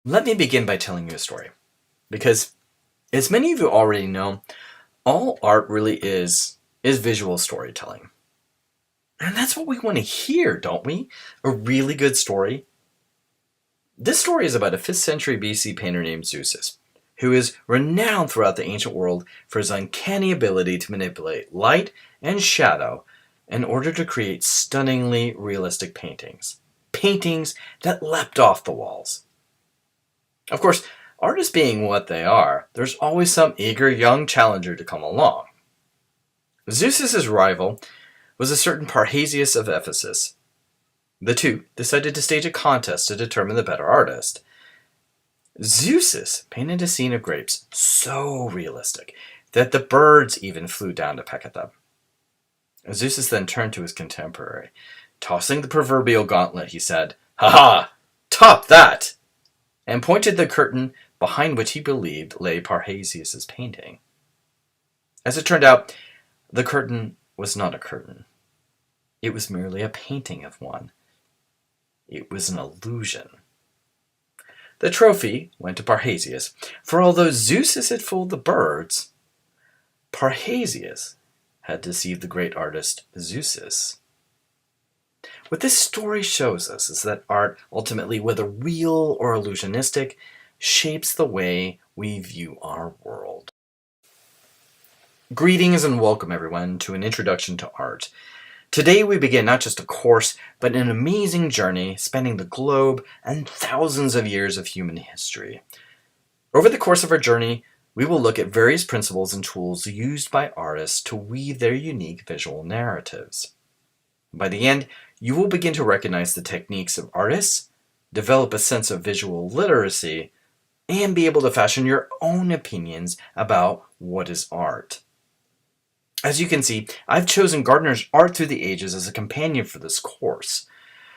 Let me begin by telling you a story, because as many of you already know, all art really is visual storytelling. And that's what we want to hear, don't we? A really good story. This story is about a 5th century BC painter named Zeus, who is renowned throughout the ancient world for his uncanny ability to manipulate light and shadow in order to create stunningly realistic paintings. Paintings that leapt off the walls. Of course, artists being what they are, there's always some eager young challenger to come along. Zeus's rival was a certain Parrhasius of Ephesus. The two decided to stage a contest to determine the better artist. Zeus painted a scene of grapes so realistic that the birds even flew down to peck at them. Zeus then turned to his contemporary. Tossing the proverbial gauntlet, he said, "Ha ha! Top that!" and pointed the curtain behind which he believed lay Parrhasius's painting. As it turned out, the curtain was not a curtain. It was merely a painting of one. It was an illusion. The trophy went to Parrhasius, for although Zeus had fooled the birds, Parrhasius had deceived the great artist Zeus. What this story shows us is that art, ultimately, whether real or illusionistic, shapes the way we view our world. Greetings and welcome, everyone, to an introduction to art. Today we begin not just a course, but an amazing journey spanning the globe and thousands of years of human history. Over the course of our journey, we will look at various principles and tools used by artists to weave their unique visual narratives. By the end, you will begin to recognize the techniques of artists, develop a sense of visual literacy, and be able to fashion your own opinions about what is art. As you can see, I've chosen Gardner's Art Through the Ages as a companion for this course.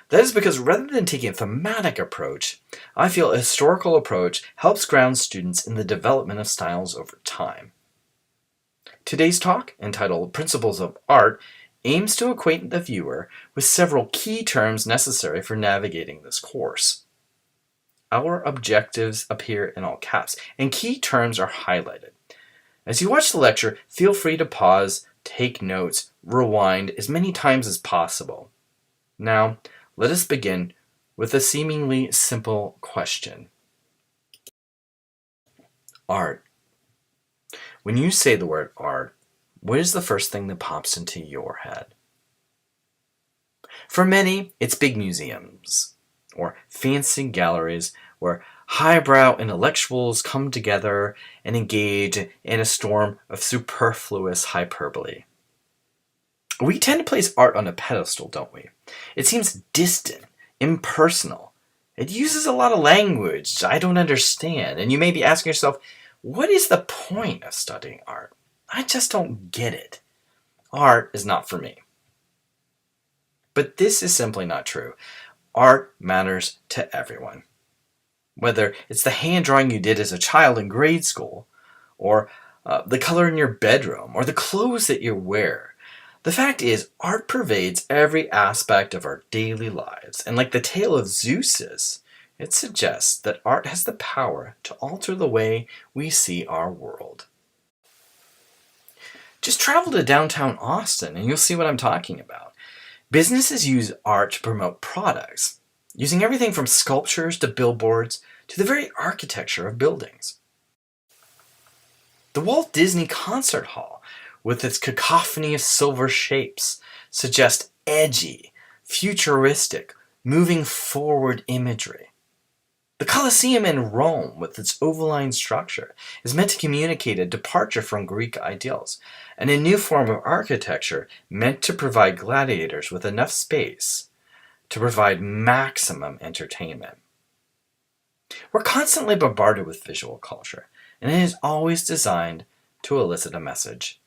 That is because rather than taking a thematic approach, I feel a historical approach helps ground students in the development of styles over time. Today's talk, entitled Principles of Art, aims to acquaint the viewer with several key terms necessary for navigating this course. Our objectives appear in all caps, and key terms are highlighted. As you watch the lecture, feel free to pause, take notes, rewind as many times as possible. Now, let us begin with a seemingly simple question. Art. When you say the word art, what is the first thing that pops into your head? For many, it's big museums or fancy galleries where highbrow intellectuals come together and engage in a storm of superfluous hyperbole. We tend to place art on a pedestal, don't we? It seems distant, impersonal. It uses a lot of language I don't understand, and you may be asking yourself, what is the point of studying art? I just don't get it. Art is not for me. But this is simply not true. Art matters to everyone. Whether it's the hand drawing you did as a child in grade school, or the color in your bedroom, or the clothes that you wear. The fact is, art pervades every aspect of our daily lives, and like the tale of Zeus, it suggests that art has the power to alter the way we see our world. Just travel to downtown Austin and you'll see what I'm talking about. Businesses use art to promote products, using everything from sculptures to billboards to the very architecture of buildings. The Walt Disney Concert Hall, with its cacophony of silver shapes, suggests edgy, futuristic, moving forward imagery. The Colosseum in Rome, with its ovaline structure, is meant to communicate a departure from Greek ideals, and a new form of architecture meant to provide gladiators with enough space to provide maximum entertainment. We're constantly bombarded with visual culture, and it is always designed to elicit a message.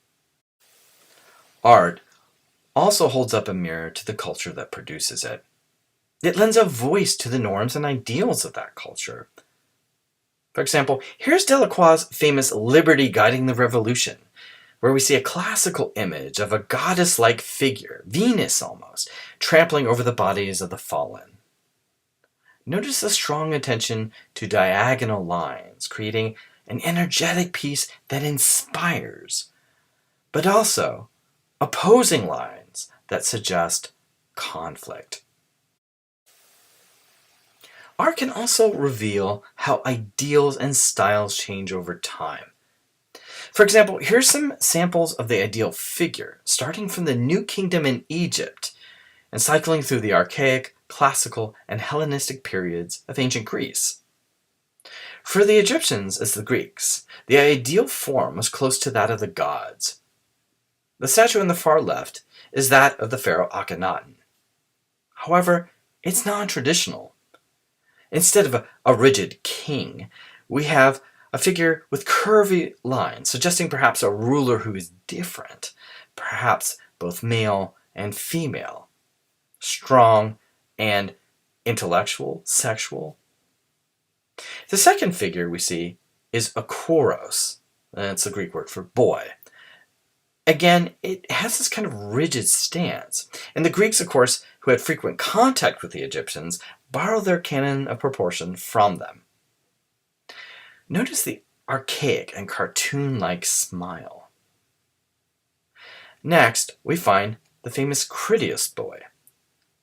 Art also holds up a mirror to the culture that produces it. It lends a voice to the norms and ideals of that culture. For example, here's Delacroix's famous Liberty Guiding the Revolution, where we see a classical image of a goddess-like figure, Venus almost, trampling over the bodies of the fallen. Notice the strong attention to diagonal lines, creating an energetic piece that inspires, but also opposing lines that suggest conflict. Art can also reveal how ideals and styles change over time. For example, here's some samples of the ideal figure, starting from the New Kingdom in Egypt and cycling through the archaic, classical, and Hellenistic periods of ancient Greece. For the Egyptians, as the Greeks, the ideal form was close to that of the gods. The statue on the far left is that of the pharaoh Akhenaten. However, it's non-traditional. Instead of a rigid king, we have a figure with curvy lines, suggesting perhaps a ruler who is different, perhaps both male and female, strong and intellectual, sexual. The second figure we see is a kouros. That's the Greek word for boy. Again, it has this kind of rigid stance. And the Greeks, of course, who had frequent contact with the Egyptians, borrowed their canon of proportion from them. Notice the archaic and cartoon-like smile. Next, we find the famous Critias boy.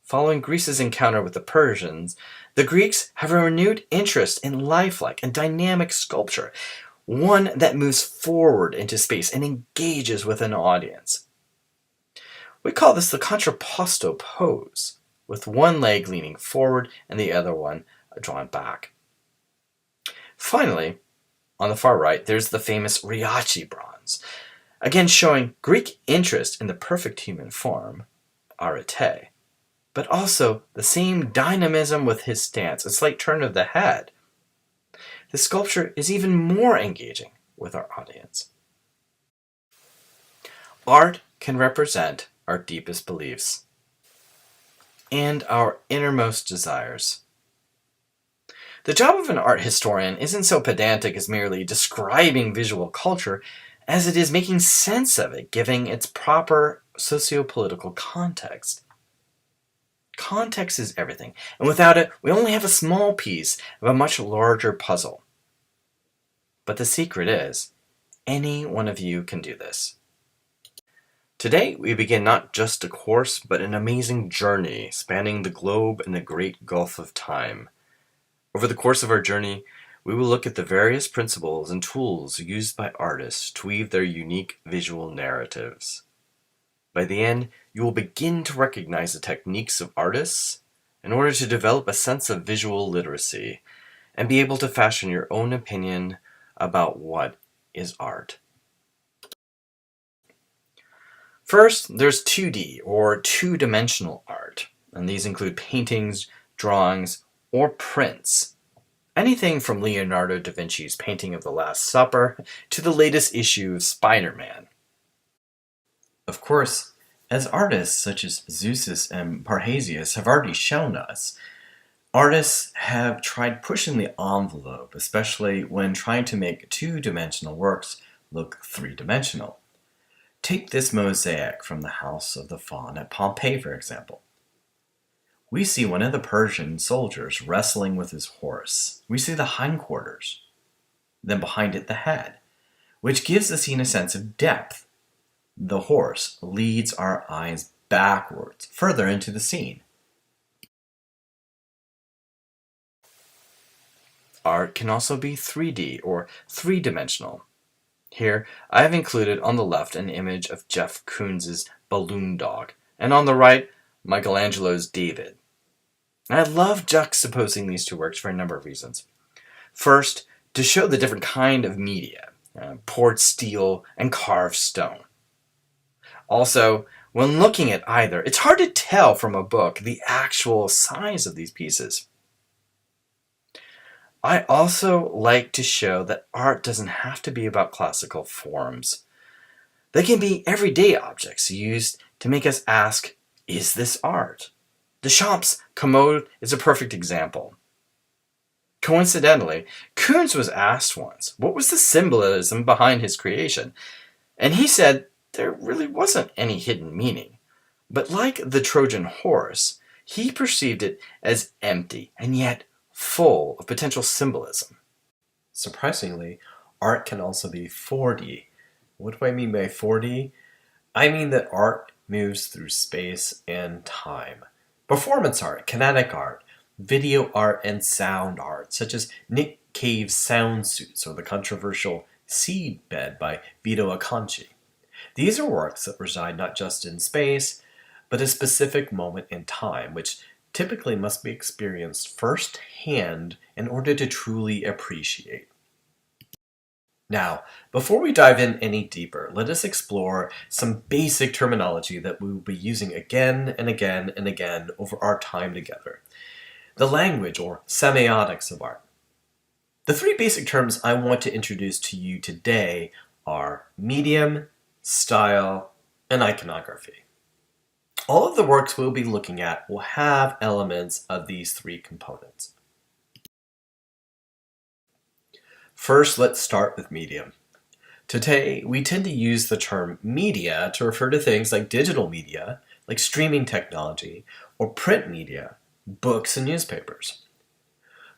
Following Greece's encounter with the Persians, the Greeks have a renewed interest in lifelike and dynamic sculpture, one that moves forward into space and engages with an audience. We call this the contrapposto pose, with one leg leaning forward and the other one drawn back. Finally, on the far right, there's the famous Riachi bronze, again showing Greek interest in the perfect human form, arete, but also the same dynamism with his stance, a slight turn of the head. The sculpture is even more engaging with our audience. Art can represent our deepest beliefs and our innermost desires. The job of an art historian isn't so pedantic as merely describing visual culture as it is making sense of it, giving its proper socio-political context. Context is everything, and without it, we only have a small piece of a much larger puzzle. But the secret is, any one of you can do this. Today, we begin not just a course, but an amazing journey spanning the globe and the great gulf of time. Over the course of our journey, we will look at the various principles and tools used by artists to weave their unique visual narratives. By the end, you will begin to recognize the techniques of artists in order to develop a sense of visual literacy and be able to fashion your own opinion about what is art. First, there's 2D or two-dimensional art, and these include paintings, drawings, or prints. Anything from Leonardo da Vinci's painting of the Last Supper to the latest issue of Spider-Man. Of course, as artists such as Zeuxis and Parrhasius have already shown us, artists have tried pushing the envelope, especially when trying to make two-dimensional works look three-dimensional. Take this mosaic from the House of the Faun at Pompeii, for example. We see one of the Persian soldiers wrestling with his horse. We see the hindquarters, then behind it the head, which gives the scene a sense of depth. The horse leads our eyes backwards, further into the scene. Art can also be 3D or three-dimensional. Here, I have included on the left an image of Jeff Koons' Balloon Dog, and on the right, Michelangelo's David. I love juxtaposing these two works for a number of reasons. First, to show the different kind of media, poured steel and carved stone. Also, when looking at either, it's hard to tell from a book the actual size of these pieces. I also like to show that art doesn't have to be about classical forms. They can be everyday objects used to make us ask, is this art? Duchamp's commode is a perfect example. Coincidentally, Koons was asked once, what was the symbolism behind his creation? And he said there really wasn't any hidden meaning. But like the Trojan horse, he perceived it as empty and yet full of potential symbolism. Surprisingly, art can also be 4D. What do I mean by 4D? I mean that art moves through space and time. Performance art, kinetic art, video art, and sound art, such as Nick Cave's Sound Suits or the controversial Seedbed by Vito Acconci. These are works that reside not just in space, but a specific moment in time, which typically must be experienced firsthand in order to truly appreciate. Now, before we dive in any deeper, let us explore some basic terminology that we will be using again and again and again over our time together. The language or semiotics of art. The three basic terms I want to introduce to you today are medium, style, and iconography. All of the works we'll be looking at will have elements of these three components. First, let's start with medium. Today, we tend to use the term media to refer to things like digital media, like streaming technology, or print media, books and newspapers.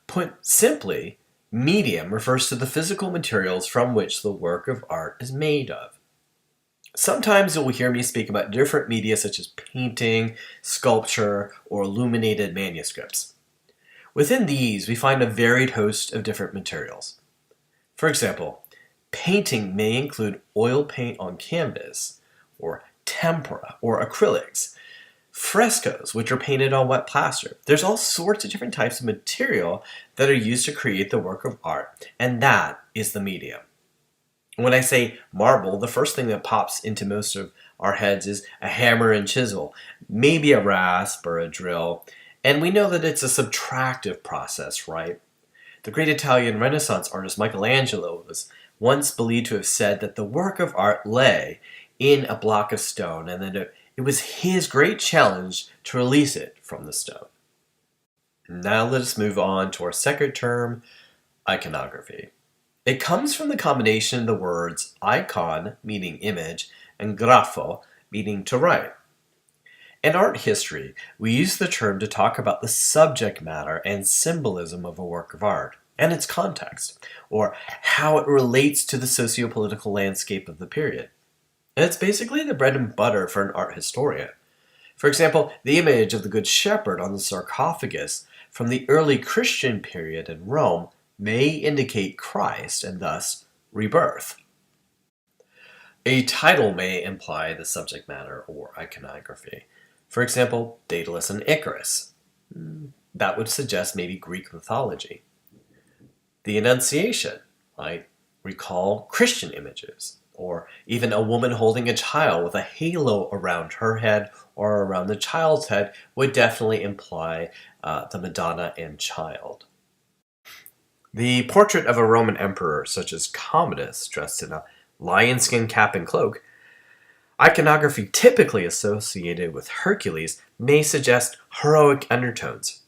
Put simply, medium refers to the physical materials from which the work of art is made of. Sometimes you will hear me speak about different media such as painting, sculpture, or illuminated manuscripts. Within these, we find a varied host of different materials. For example, painting may include oil paint on canvas, or tempera, or acrylics. Frescoes, which are painted on wet plaster. There's all sorts of different types of material that are used to create the work of art, and that is the medium. When I say marble, the first thing that pops into most of our heads is a hammer and chisel, maybe a rasp or a drill, and we know that it's a subtractive process, right? The great Italian Renaissance artist Michelangelo was once believed to have said that the work of art lay in a block of stone and that it was his great challenge to release it from the stone. Now let us move on to our second term, iconography. It comes from the combination of the words icon, meaning image, and grapho, meaning to write. In art history, we use the term to talk about the subject matter and symbolism of a work of art and its context, or how it relates to the socio-political landscape of the period. And it's basically the bread and butter for an art historian. For example, the image of the Good Shepherd on the sarcophagus from the early Christian period in Rome may indicate Christ and thus rebirth. A title may imply the subject matter or iconography. For example, Daedalus and Icarus. That would suggest maybe Greek mythology. The Annunciation might recall Christian images, or even a woman holding a child with a halo around her head or around the child's head would definitely imply the Madonna and child. The portrait of a Roman emperor, such as Commodus, dressed in a lion skin cap and cloak, iconography typically associated with Hercules may suggest heroic undertones.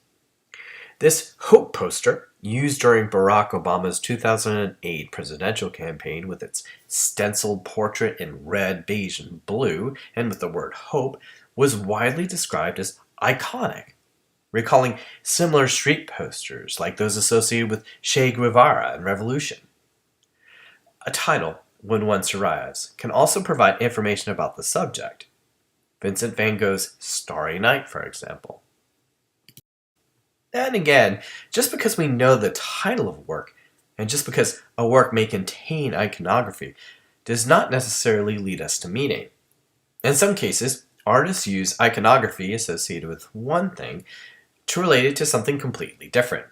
This hope poster, used during Barack Obama's 2008 presidential campaign with its stenciled portrait in red, beige, and blue, and with the word hope, was widely described as iconic, recalling similar street posters like those associated with Che Guevara and Revolution. A title, when one arrives, can also provide information about the subject. Vincent van Gogh's Starry Night, for example. And again, just because we know the title of a work, and just because a work may contain iconography, does not necessarily lead us to meaning. In some cases, artists use iconography associated with one thing to relate it to something completely different.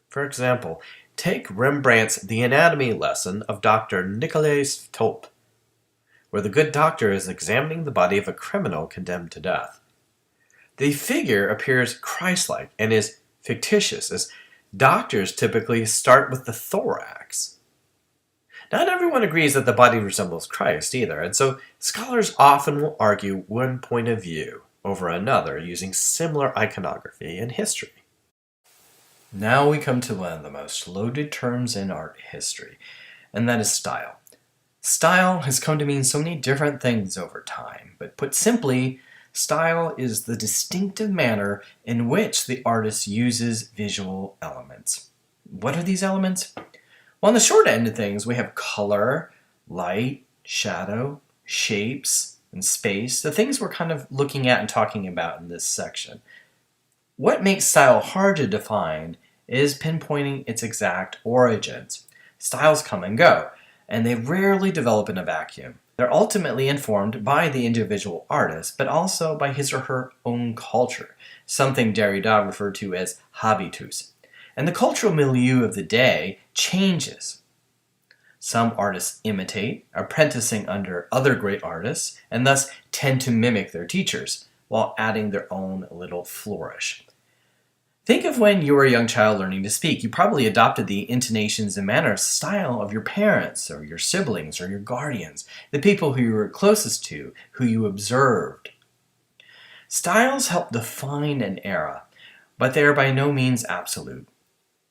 For example, take Rembrandt's The Anatomy lesson of Dr. Nicolaes Tulp, where the good doctor is examining the body of a criminal condemned to death. The figure appears Christ-like and is fictitious, as doctors typically start with the thorax. Not everyone agrees that the body resembles Christ either, and so scholars often will argue one point of view over another using similar iconography in history. Now we come to one of the most loaded terms in art history, and that is style. Style has come to mean so many different things over time, but put simply, Style is the distinctive manner in which the artist uses visual elements. What are these elements? Well, on the short end of things, we have color, light, shadow, shapes, and space, the things we're kind of looking at and talking about in this section. What makes style hard to define is pinpointing its exact origins. Styles come and go, and they rarely develop in a vacuum. They're ultimately informed by the individual artist, but also by his or her own culture, something Derrida referred to as habitus. And the cultural milieu of the day changes. Some artists imitate, apprenticing under other great artists, and thus tend to mimic their teachers, while adding their own little flourish. Think of when you were a young child learning to speak. You probably adopted the intonations and manner style of your parents, or your siblings, or your guardians, the people who you were closest to, who you observed. Styles help define an era, but they are by no means absolute.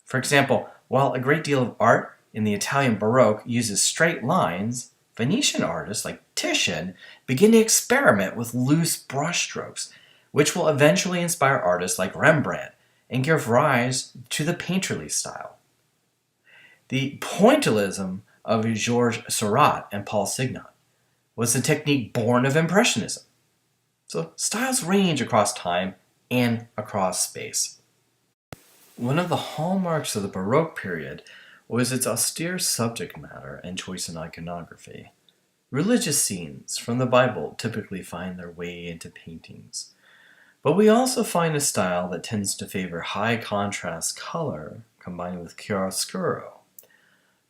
For example, while a great deal of art in the Italian Baroque uses straight lines, Venetian artists like Titian begin to experiment with loose brushstrokes, which will eventually inspire artists like Rembrandt and give rise to the painterly style. The pointillism of Georges Seurat and Paul Signac was a technique born of Impressionism. So styles range across time and across space. One of the hallmarks of the Baroque period was its austere subject matter and choice in iconography. Religious scenes from the Bible typically find their way into paintings. But we also find a style that tends to favor high contrast color combined with chiaroscuro.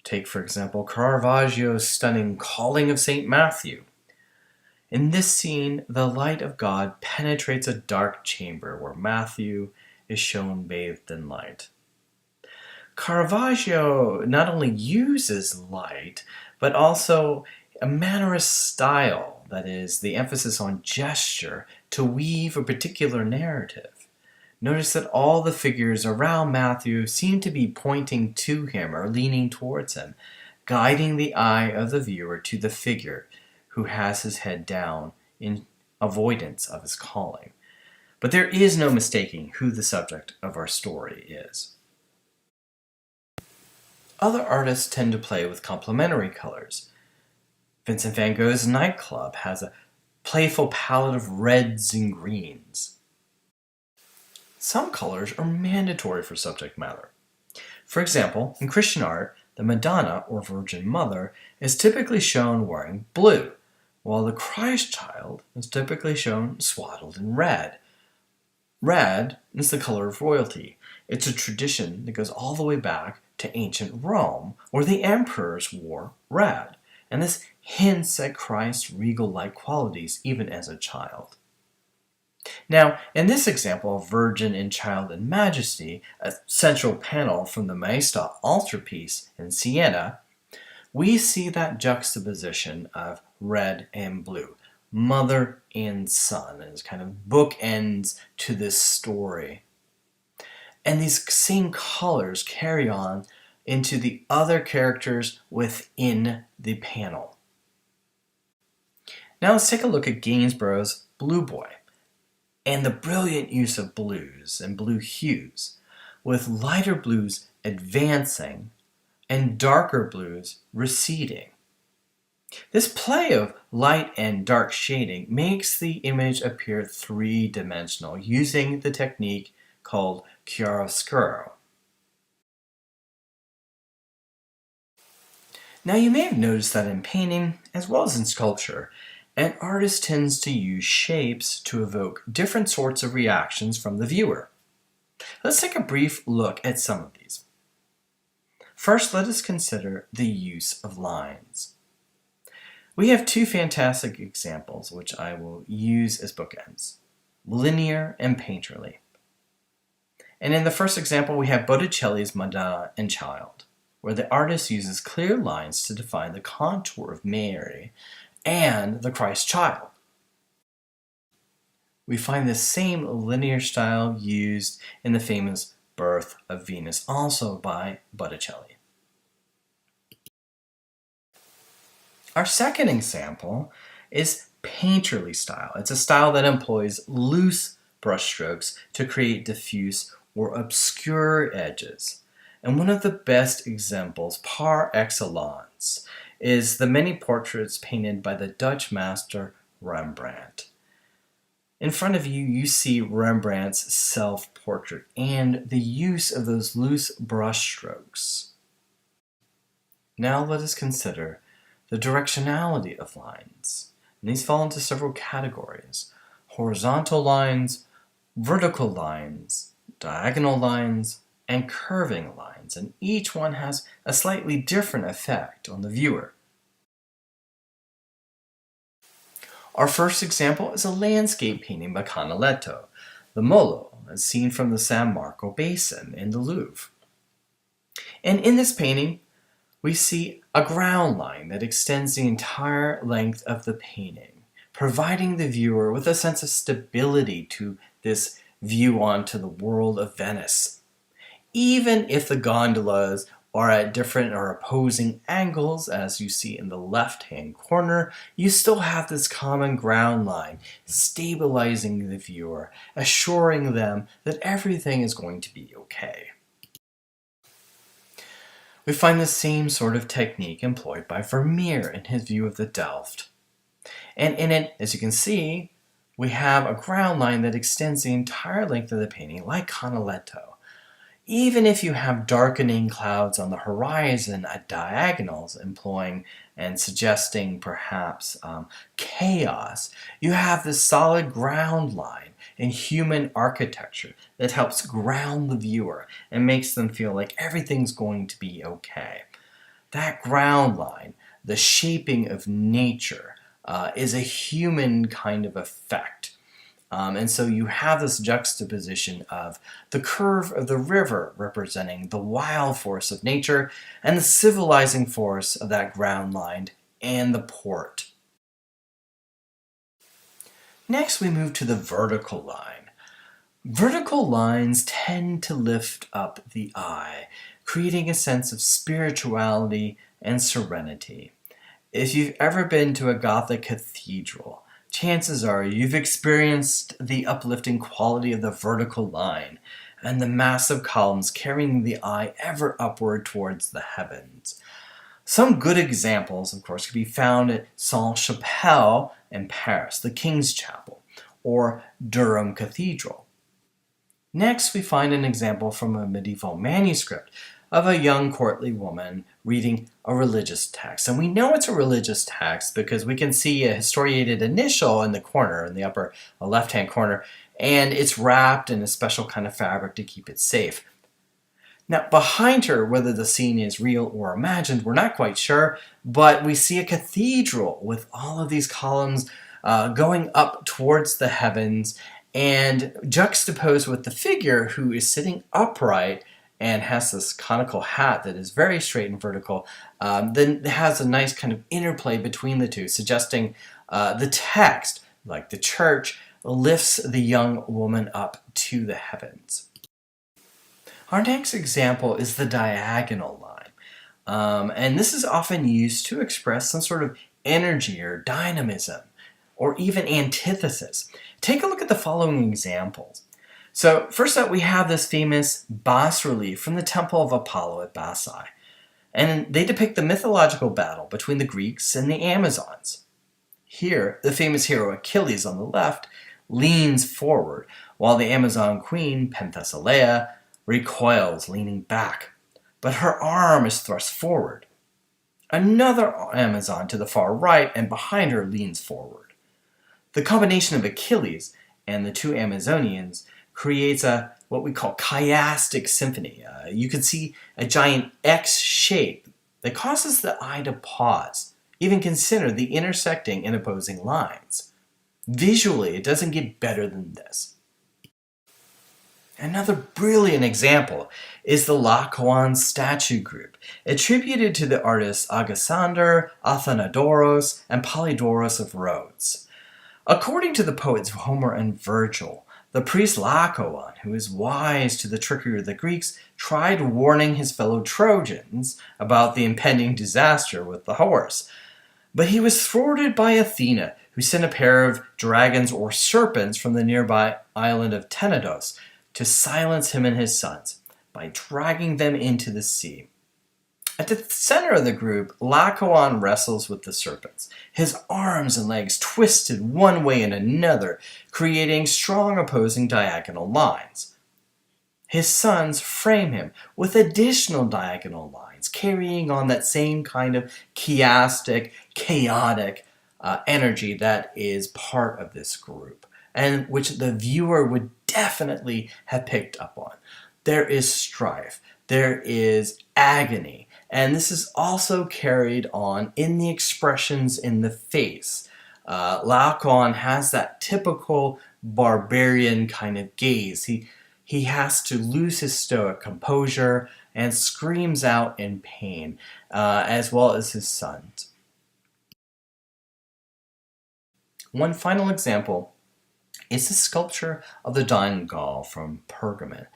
Take, for example, Caravaggio's stunning Calling of St. Matthew. In this scene, the light of God penetrates a dark chamber where Matthew is shown bathed in light. Caravaggio not only uses light, but also a mannerist style, that is, the emphasis on gesture, to weave a particular narrative. Notice that all the figures around Matthew seem to be pointing to him or leaning towards him, guiding the eye of the viewer to the figure who has his head down in avoidance of his calling. But there is no mistaking who the subject of our story is. Other artists tend to play with complementary colors. Vincent van Gogh's Nightclub has a playful palette of reds and greens. Some colors are mandatory for subject matter. For example, in Christian art, the Madonna or Virgin Mother is typically shown wearing blue, while the Christ child is typically shown swaddled in red. Red is the color of royalty. It's a tradition that goes all the way back to ancient Rome, where the emperors wore red, and this hints at Christ's regal-like qualities even as a child. Now, in this example of Virgin and Child in Majesty, a central panel from the Maesta altarpiece in Siena, we see that juxtaposition of red and blue, mother and son, as kind of bookends to this story. And these same colors carry on into the other characters within the panel. Now let's take a look at Gainsborough's Blue Boy and the brilliant use of blues and blue hues, with lighter blues advancing and darker blues receding. This play of light and dark shading makes the image appear three-dimensional using the technique called chiaroscuro. Now you may have noticed that in painting, as well as in sculpture, an artist tends to use shapes to evoke different sorts of reactions from the viewer. Let's take a brief look at some of these. First, let us consider the use of lines. We have two fantastic examples which I will use as bookends, linear and painterly. And in the first example, we have Botticelli's Madonna and Child, where the artist uses clear lines to define the contour of Mary and the Christ child. We find the same linear style used in the famous Birth of Venus, also by Botticelli. Our second example is painterly style. It's a style that employs loose brushstrokes to create diffuse or obscure edges. And one of the best examples, par excellence, is the many portraits painted by the Dutch master Rembrandt. In front of you, you see Rembrandt's self-portrait and the use of those loose brushstrokes. Now let us consider the directionality of lines. And these fall into several categories: horizontal lines, vertical lines, diagonal lines, and curving lines. And each one has a slightly different effect on the viewer. Our first example is a landscape painting by Canaletto, the Molo, as seen from the San Marco Basin in the Louvre. And in this painting, we see a ground line that extends the entire length of the painting, providing the viewer with a sense of stability to this view onto the world of Venice. Even if the gondolas are at different or opposing angles, as you see in the left-hand corner, you still have this common ground line, stabilizing the viewer, assuring them that everything is going to be okay. We find the same sort of technique employed by Vermeer in his view of the Delft. And in it, as you can see, we have a ground line that extends the entire length of the painting, like Canaletto. Even if you have darkening clouds on the horizon at diagonals, employing and suggesting perhaps chaos, you have this solid ground line in human architecture that helps ground the viewer and makes them feel like everything's going to be okay. That ground line, the shaping of nature, is a human kind of effect. And so you have this juxtaposition of the curve of the river representing the wild force of nature and the civilizing force of that ground line and the port. Next, we move to the vertical line. Vertical lines tend to lift up the eye, creating a sense of spirituality and serenity. If you've ever been to a Gothic cathedral, chances are you've experienced the uplifting quality of the vertical line and the massive columns carrying the eye ever upward towards the heavens. Some good examples, of course, can be found at Sainte-Chapelle in Paris, the King's Chapel, or Durham Cathedral. Next, we find an example from a medieval manuscript of a young courtly woman reading a religious text. And we know it's a religious text because we can see a historiated initial in the corner, in the upper left-hand corner, and it's wrapped in a special kind of fabric to keep it safe. Now, behind her, whether the scene is real or imagined, we're not quite sure, but we see a cathedral with all of these columns going up towards the heavens and juxtaposed with the figure who is sitting upright and has this conical hat that is very straight and vertical, then has a nice kind of interplay between the two, suggesting the text, like the church, lifts the young woman up to the heavens. Our next example is the diagonal line. And this is often used to express some sort of energy or dynamism, or even antithesis. Take a look at the following examples. So first up, we have this famous bas-relief from the Temple of Apollo at Bassae. And they depict the mythological battle between the Greeks and the Amazons. Here, the famous hero Achilles on the left leans forward, while the Amazon queen, Penthesilea, recoils, leaning back. But her arm is thrust forward. Another Amazon to the far right and behind her leans forward. The combination of Achilles and the two Amazonians creates what we call chiastic symphony. You can see a giant X shape that causes the eye to pause, even consider the intersecting and opposing lines. Visually, it doesn't get better than this. Another brilliant example is the Laocoon statue group, attributed to the artists Agasander, Athenodoros, and Polydoros of Rhodes. According to the poets Homer and Virgil, the priest Laocoon, who is wise to the trickery of the Greeks, tried warning his fellow Trojans about the impending disaster with the horse. But he was thwarted by Athena, who sent a pair of dragons or serpents from the nearby island of Tenedos to silence him and his sons by dragging them into the sea. At the center of the group, Laocoon wrestles with the serpents, his arms and legs twisted one way and another, creating strong opposing diagonal lines. His sons frame him with additional diagonal lines, carrying on that same kind of chaotic energy that is part of this group, and which the viewer would definitely have picked up on. There is strife, there is agony, and this is also carried on in the expressions in the face. Laocoon has that typical barbarian kind of gaze. He has to lose his stoic composure and screams out in pain, as well as his sons. One final example is the sculpture of the dying Gaul from Pergamon.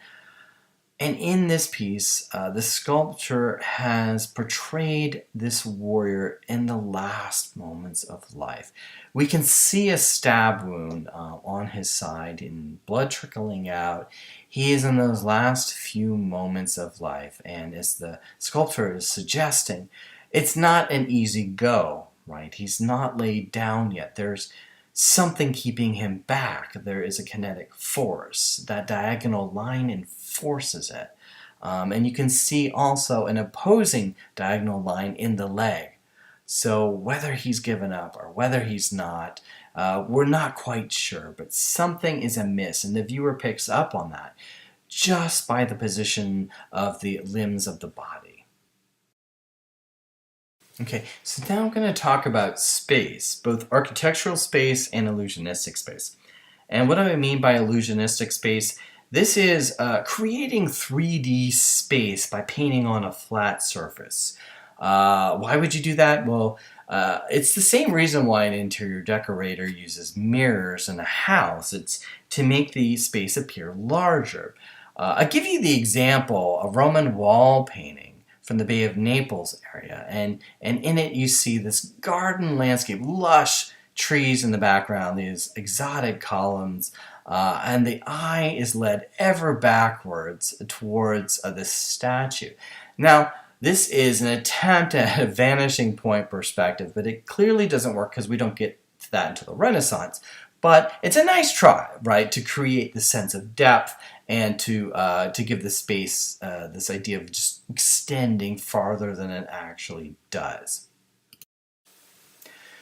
And in this piece, the sculptor has portrayed this warrior in the last moments of life. We can see a stab wound on his side and blood trickling out. He is in those last few moments of life, and as the sculptor is suggesting, it's not an easy go, right? He's not laid down yet. There's something keeping him back. There is a kinetic force. That diagonal line enforces it. And you can see also an opposing diagonal line in the leg. So whether he's given up or whether he's not, we're not quite sure, but something is amiss, and the viewer picks up on that just by the position of the limbs of the body. Okay, so now I'm going to talk about space, both architectural space and illusionistic space. And what do I mean by illusionistic space? This is creating 3D space by painting on a flat surface. Why would you do that? Well, it's the same reason why an interior decorator uses mirrors in a house. It's to make the space appear larger. I'll give you the example, a Roman wall painting from the Bay of Naples area, and in it you see this garden landscape, lush trees in the background, these exotic columns, and the eye is led ever backwards towards this statue. Now, this is an attempt at a vanishing point perspective, but it clearly doesn't work because we don't get to that until the Renaissance. But it's a nice try, right, to create the sense of depth and to give the space this idea of just extending farther than it actually does.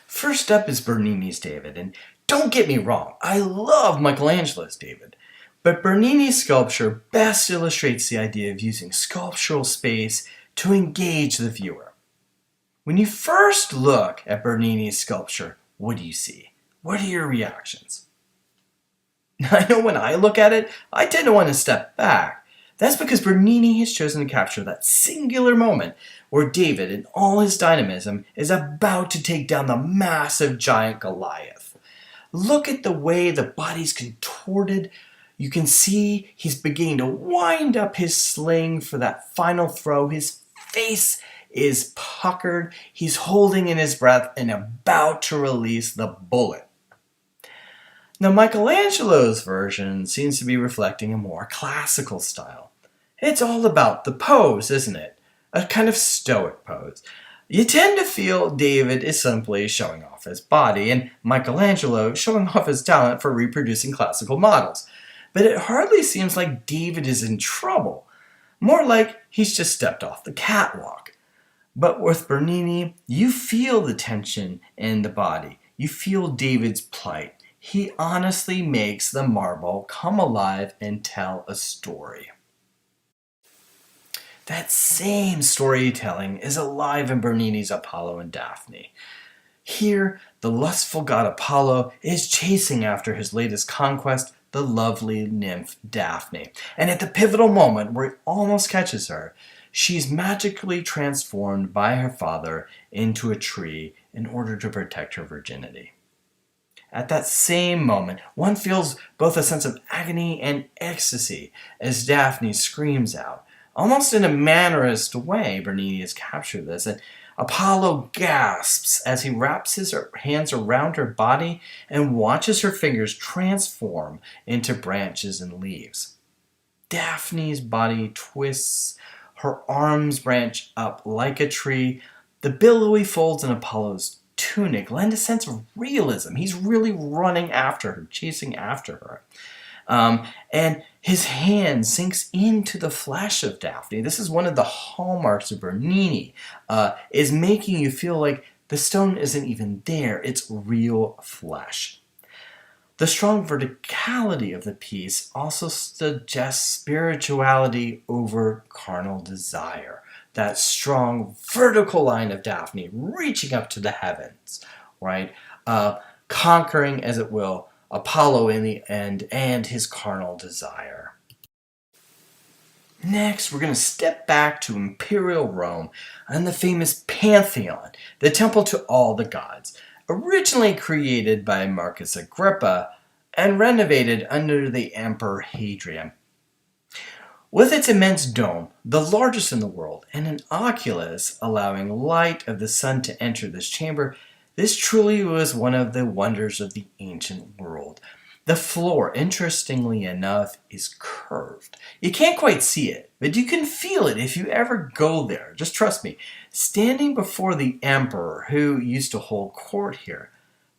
First up is Bernini's David, and don't get me wrong, I love Michelangelo's David, but Bernini's sculpture best illustrates the idea of using sculptural space to engage the viewer. When you first look at Bernini's sculpture, what do you see? What are your reactions? I know when I look at it, I tend to want to step back. That's because Bernini has chosen to capture that singular moment where David, in all his dynamism, is about to take down the massive giant Goliath. Look at the way the body's contorted. You can see he's beginning to wind up his sling for that final throw. His face is puckered. He's holding in his breath and about to release the bullet. Now, Michelangelo's version seems to be reflecting a more classical style. It's all about the pose, isn't it? A kind of stoic pose. You tend to feel David is simply showing off his body, and Michelangelo showing off his talent for reproducing classical models. But it hardly seems like David is in trouble. More like he's just stepped off the catwalk. But with Bernini, you feel the tension in the body. You feel David's plight. He honestly makes the marble come alive and tell a story. That same storytelling is alive in Bernini's Apollo and Daphne. Here, the lustful god Apollo is chasing after his latest conquest, the lovely nymph Daphne. And at the pivotal moment where he almost catches her, she's magically transformed by her father into a tree in order to protect her virginity. At that same moment, one feels both a sense of agony and ecstasy as Daphne screams out. Almost in a mannerist way, Bernini has captured this, and Apollo gasps as he wraps his hands around her body and watches her fingers transform into branches and leaves. Daphne's body twists, her arms branch up like a tree. The billowy folds in Apollo's tunic lend a sense of realism. He's really running after her, chasing after her. And his hand sinks into the flesh of Daphne. This is one of the hallmarks of Bernini, is making you feel like the stone isn't even there. It's real flesh. The strong verticality of the piece also suggests spirituality over carnal desire. That strong vertical line of Daphne reaching up to the heavens, right? Conquering, as it will, Apollo in the end and his carnal desire. Next, we're going to step back to Imperial Rome and the famous Pantheon, the temple to all the gods, originally created by Marcus Agrippa and renovated under the Emperor Hadrian. With its immense dome, the largest in the world, and an oculus allowing light of the sun to enter this chamber, this truly was one of the wonders of the ancient world. The floor, interestingly enough, is curved. You can't quite see it, but you can feel it if you ever go there. Just trust me. Standing before the emperor, who used to hold court here,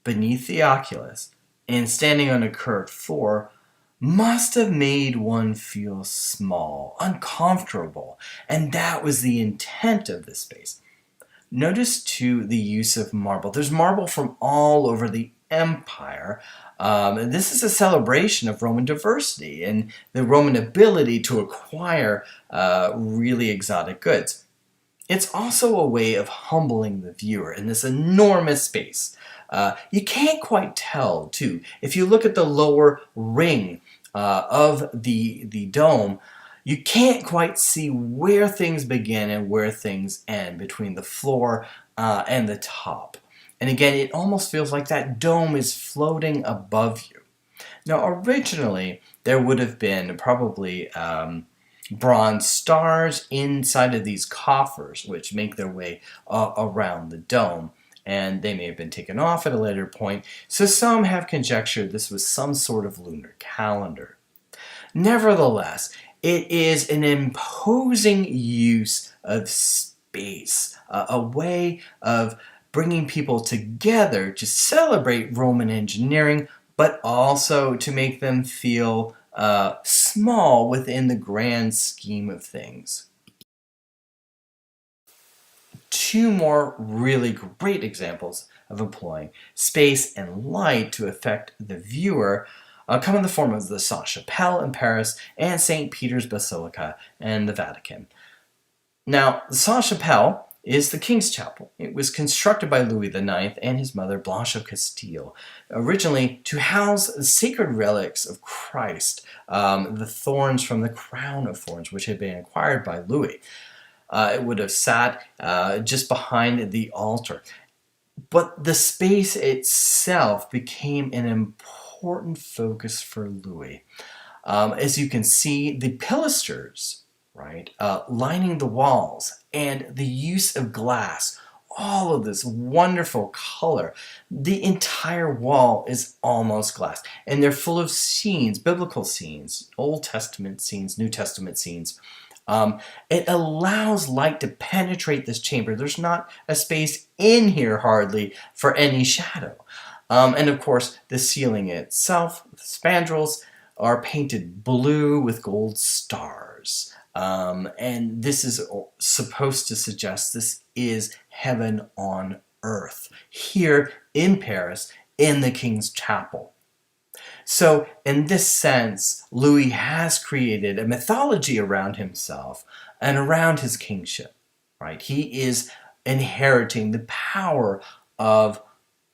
beneath the oculus, and standing on a curved floor, must have made one feel small, uncomfortable, and that was the intent of this space. Notice, too, the use of marble. There's marble from all over the empire. And this is a celebration of Roman diversity and the Roman ability to acquire really exotic goods. It's also a way of humbling the viewer in this enormous space. You can't quite tell, too. If you look at the lower ring of the dome, you can't quite see where things begin and where things end between the floor and the top. And again, it almost feels like that dome is floating above you. Now, originally, there would have been probably bronze stars inside of these coffers, which make their way around the dome. And they may have been taken off at a later point, so some have conjectured this was some sort of lunar calendar. Nevertheless, it is an imposing use of space, a way of bringing people together to celebrate Roman engineering, but also to make them feel small within the grand scheme of things. Two more really great examples of employing space and light to affect the viewer come in the form of the Sainte-Chapelle in Paris and St. Peter's Basilica in the Vatican. Now, the Sainte-Chapelle is the King's Chapel. It was constructed by Louis IX and his mother Blanche of Castile, originally to house the sacred relics of Christ, the thorns from the crown of thorns, which had been acquired by Louis. It would have sat just behind the altar. But the space itself became an important focus for Louis. As you can see, the pilasters, right, lining the walls, and the use of glass, all of this wonderful color. The entire wall is almost glass, and they're full of scenes, biblical scenes, Old Testament scenes, New Testament scenes. It allows light to penetrate this chamber. There's not a space in here hardly for any shadow. And of course, the ceiling itself, the spandrels, are painted blue with gold stars. And this is supposed to suggest this is heaven on earth, here in Paris, in the King's Chapel. So, in this sense, Louis has created a mythology around himself and around his kingship, right? He is inheriting the power of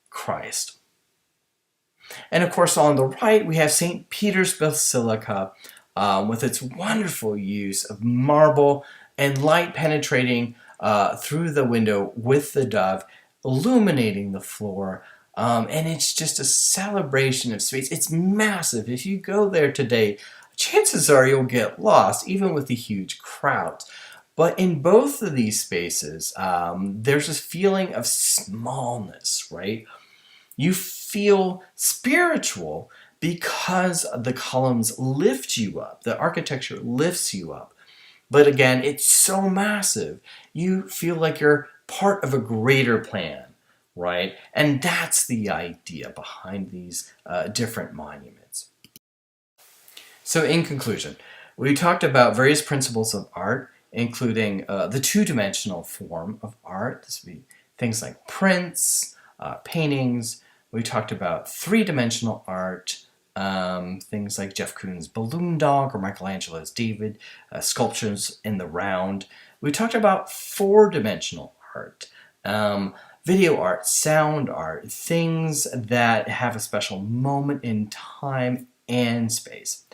Christ. And of course, on the right, we have St. Peter's Basilica with its wonderful use of marble and light penetrating through the window with the dove, illuminating the floor. And it's just a celebration of space. It's massive. If you go there today, chances are you'll get lost, even with the huge crowds. But in both of these spaces, there's this feeling of smallness, right? You feel spiritual because the columns lift you up. The architecture lifts you up. But again, it's so massive. You feel like you're part of a greater plan, right? And that's the idea behind these different monuments. So, in conclusion, we talked about various principles of art, including the two-dimensional form of art. This would be things like prints, paintings. We talked about three-dimensional art, things like Jeff Koons' Balloon Dog or Michelangelo's David, sculptures in the round. We talked about four-dimensional art, video art, sound art, things that have a special moment in time and space.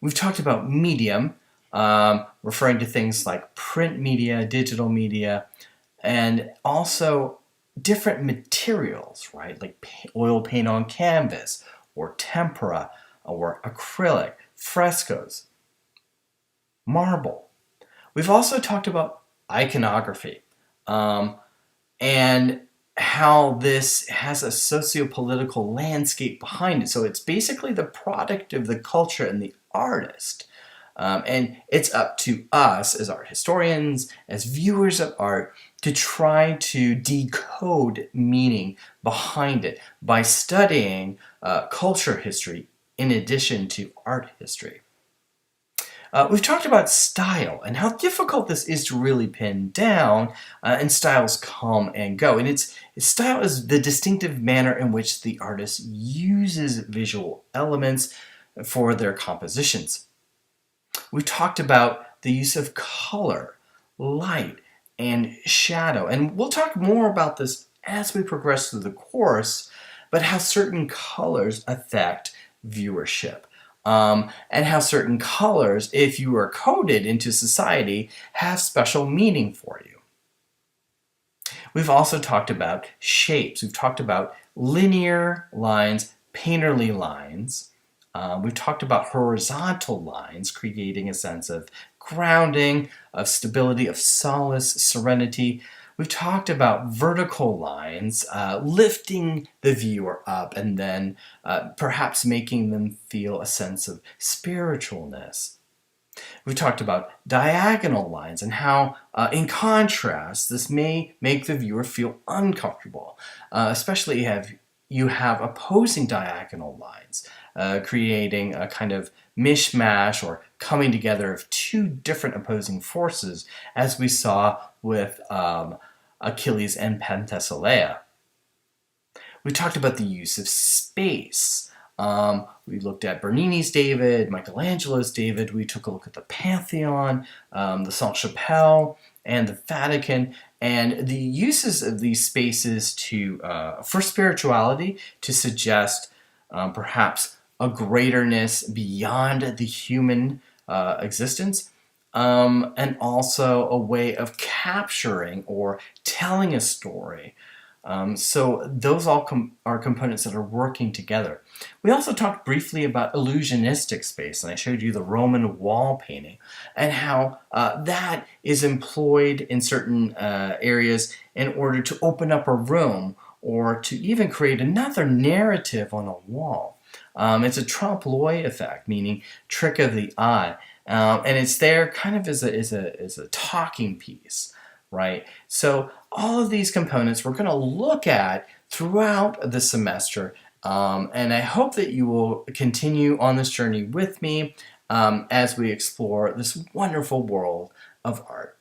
We've talked about medium, referring to things like print media, digital media, and also different materials, right? Like oil paint on canvas, or tempera, or acrylic, frescoes, marble. We've also talked about iconography, and how this has a socio-political landscape behind it. So it's basically the product of the culture and the artist. And it's up to us as art historians, as viewers of art, to try to decode meaning behind it by studying culture history in addition to art history. We've talked about style and how difficult this is to really pin down, and styles come and go. And style is the distinctive manner in which the artist uses visual elements for their compositions. We talked about the use of color, light, and shadow. And we'll talk more about this as we progress through the course, but how certain colors affect viewership. And how certain colors, if you are coded into society, have special meaning for you. We've also talked about shapes. We've talked about linear lines, painterly lines. We've talked about horizontal lines, creating a sense of grounding, of stability, of solace, serenity. We've talked about vertical lines, lifting the viewer up and then perhaps making them feel a sense of spiritualness. We've talked about diagonal lines and how, in contrast, this may make the viewer feel uncomfortable, especially if you have opposing diagonal lines, creating a kind of mishmash or coming together of two different opposing forces, as we saw with Achilles and Penthesilea. We talked about the use of space. We looked at Bernini's David, Michelangelo's David. We took a look at the Pantheon, the Sainte-Chapelle, and the Vatican, and the uses of these spaces for spirituality, to suggest perhaps a greaterness beyond the human existence, and also a way of capturing or telling a story. So those all are components that are working together. We also talked briefly about illusionistic space, and I showed you the Roman wall painting and how that is employed in certain areas in order to open up a room or to even create another narrative on a wall. It's a trompe-l'oeil effect, meaning trick of the eye, and it's there kind of as a talking piece, right? So all of these components we're going to look at throughout the semester, and I hope that you will continue on this journey with me as we explore this wonderful world of art.